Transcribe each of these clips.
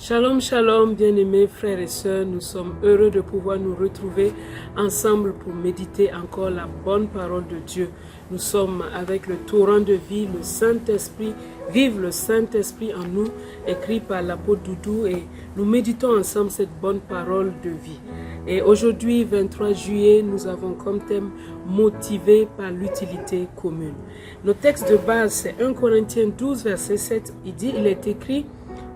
Shalom, shalom, bien-aimés frères et sœurs, nous sommes heureux de pouvoir nous retrouver ensemble pour méditer encore la bonne parole de Dieu. Nous sommes avec le torrent de vie, le Saint-Esprit, vive le Saint-Esprit en nous, écrit par l'apôtre Doudou, et nous méditons ensemble cette bonne parole de vie. Et aujourd'hui, 23 juillet, nous avons comme thème motivé par l'utilité commune. Notre texte de base, c'est 1 Corinthiens 12, verset 7. Il est écrit: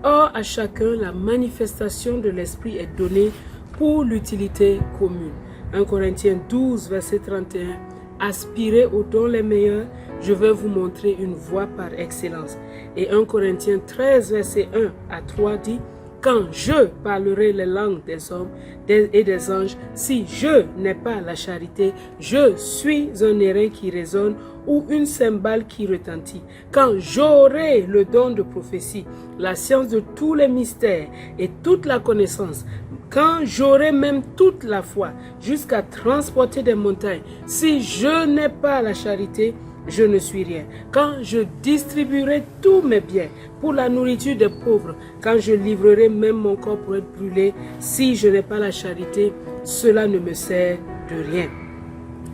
or, à chacun, la manifestation de l'Esprit est donnée pour l'utilité commune. 1 Corinthiens 12, verset 31. Aspirez aux dons les meilleurs, je vais vous montrer une voie par excellence. Et 1 Corinthiens 13, verset 1 à 3 dit: quand je parlerai les langues des hommes et des anges, si je n'ai pas la charité, je suis un airain qui résonne ou une cymbale qui retentit. Quand j'aurai le don de prophétie, la science de tous les mystères et toute la connaissance, quand j'aurai même toute la foi jusqu'à transporter des montagnes, si je n'ai pas la charité, je ne suis rien. Quand je distribuerai tous mes biens pour la nourriture des pauvres, quand je livrerai même mon corps pour être brûlé, si je n'ai pas la charité, cela ne me sert de rien.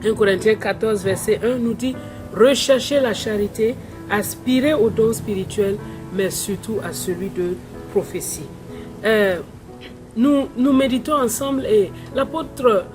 1 Corinthiens 14, verset 1 nous dit: recherchez la charité, aspirez aux dons spirituels, mais surtout à celui de prophétie. Nous méditons ensemble et l'apôtre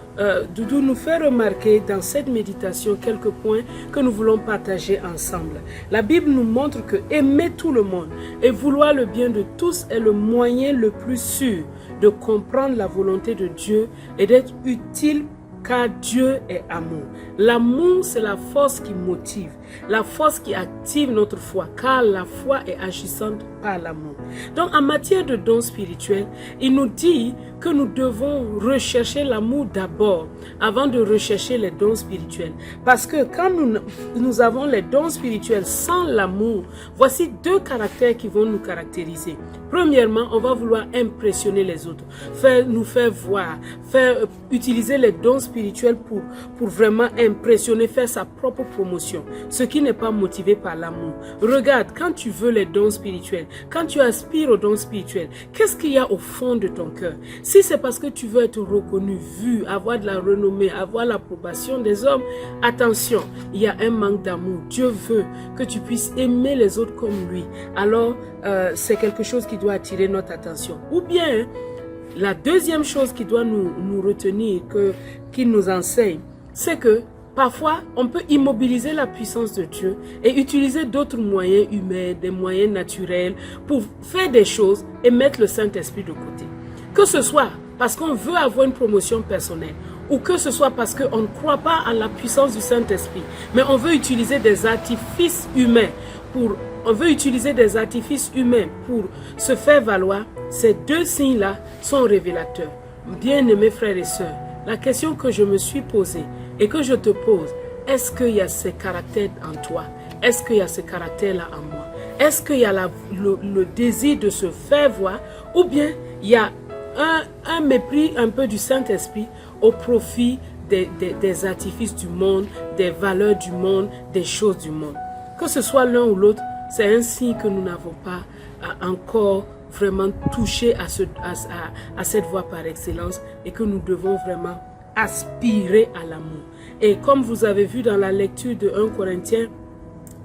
Doudou nous fait remarquer dans cette méditation quelques points que nous voulons partager ensemble. La Bible nous montre que aimer tout le monde et vouloir le bien de tous est le moyen le plus sûr de comprendre la volonté de Dieu et d'être utile, car Dieu est amour. L'amour, c'est la force qui motive, la force qui active notre foi, car la foi est agissante par l'amour. Donc, en matière de dons spirituels, il nous dit que nous devons rechercher l'amour d'abord, avant de rechercher les dons spirituels. Parce que quand nous avons les dons spirituels sans l'amour, voici deux caractères qui vont nous caractériser. Premièrement, on va vouloir impressionner les autres, nous faire voir, utiliser les dons spirituels pour vraiment impressionner, faire sa propre promotion, ce qui n'est pas motivé par l'amour. Regarde, quand tu veux les dons spirituels, quand tu aspires aux dons spirituels, qu'est-ce qu'il y a au fond de ton cœur? Si c'est parce que tu veux être reconnu, vu, avoir de la renommée, avoir l'approbation des hommes, attention, il y a un manque d'amour. Dieu veut que tu puisses aimer les autres comme lui. Alors, c'est quelque chose qui doit attirer notre attention. Ou bien, la deuxième chose qui doit nous retenir, qu'il nous enseigne, c'est que parfois, on peut immobiliser la puissance de Dieu et utiliser d'autres moyens humains, des moyens naturels pour faire des choses et mettre le Saint-Esprit de côté. Que ce soit parce qu'on veut avoir une promotion personnelle ou que ce soit parce qu'on ne croit pas à la puissance du Saint-Esprit, mais on veut utiliser des artifices humains pour se faire valoir, ces deux signes-là sont révélateurs. Bien-aimés frères et sœurs, la question que je me suis posée et que je te pose, est-ce qu'il y a ces caractères en toi? Est-ce qu'il y a ces caractères-là en moi? Est-ce qu'il y a le désir de se faire voir? Ou bien il y a un mépris un peu du Saint-Esprit au profit des artifices du monde, des valeurs du monde, des choses du monde? Que ce soit l'un ou l'autre, c'est un signe que nous n'avons pas encore vraiment touché à cette voie par excellence et que nous devons vraiment aspirer à l'amour. Et comme vous avez vu dans la lecture de 1 Corinthiens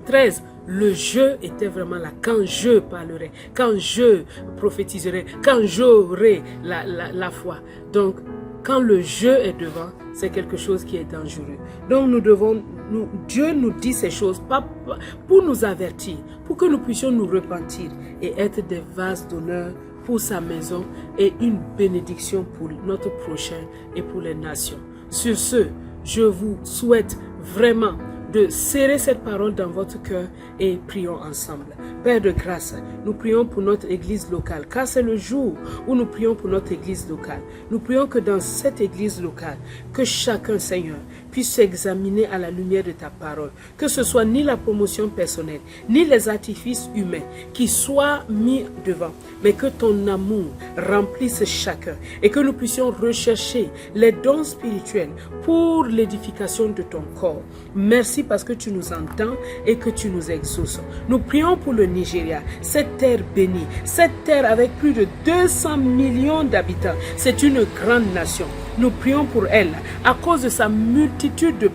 13, le je était vraiment là. Quand je parlerai, quand je prophétiserai, quand j'aurai la foi. Donc, quand le je est devant, c'est quelque chose qui est dangereux. Donc, Dieu nous dit ces choses pas pour nous avertir, pour que nous puissions nous repentir et être des vases d'honneur pour sa maison et une bénédiction pour notre prochain et pour les nations. Sur ce, je vous souhaite vraiment de serrer cette parole dans votre cœur et prions ensemble. Père de grâce, nous prions pour notre église locale, car c'est le jour où nous prions pour notre église locale. Nous prions que dans cette église locale, que chacun, Seigneur, puissent s'examiner à la lumière de ta parole. Que ce soit ni la promotion personnelle, ni les artifices humains qui soient mis devant, mais que ton amour remplisse chacun et que nous puissions rechercher les dons spirituels pour l'édification de ton corps. Merci parce que tu nous entends et que tu nous exauces. Nous prions pour le Nigeria, cette terre bénie, cette terre avec plus de 200 millions d'habitants. C'est une grande nation. Nous prions pour elle à cause de sa multitude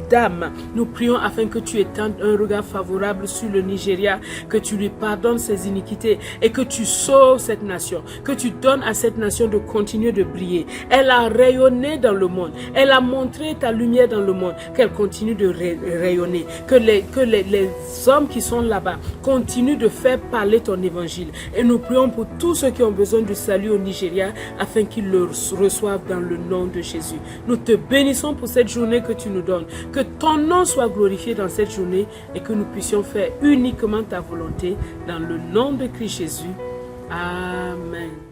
d'âmes. Nous prions afin que tu étendes un regard favorable sur le Nigeria, que tu lui pardonnes ses iniquités et que tu sauves cette nation, que tu donnes à cette nation de continuer de briller. Elle a rayonné dans le monde, elle a montré ta lumière dans le monde, qu'elle continue de rayonner, que les hommes qui sont là-bas continuent de faire parler ton évangile. Et nous prions pour tous ceux qui ont besoin du salut au Nigeria afin qu'ils le reçoivent dans le nom de Jésus. Nous te bénissons pour cette journée que tu nous donnes. Que ton nom soit glorifié dans cette journée et que nous puissions faire uniquement ta volonté dans le nom de Christ Jésus. Amen.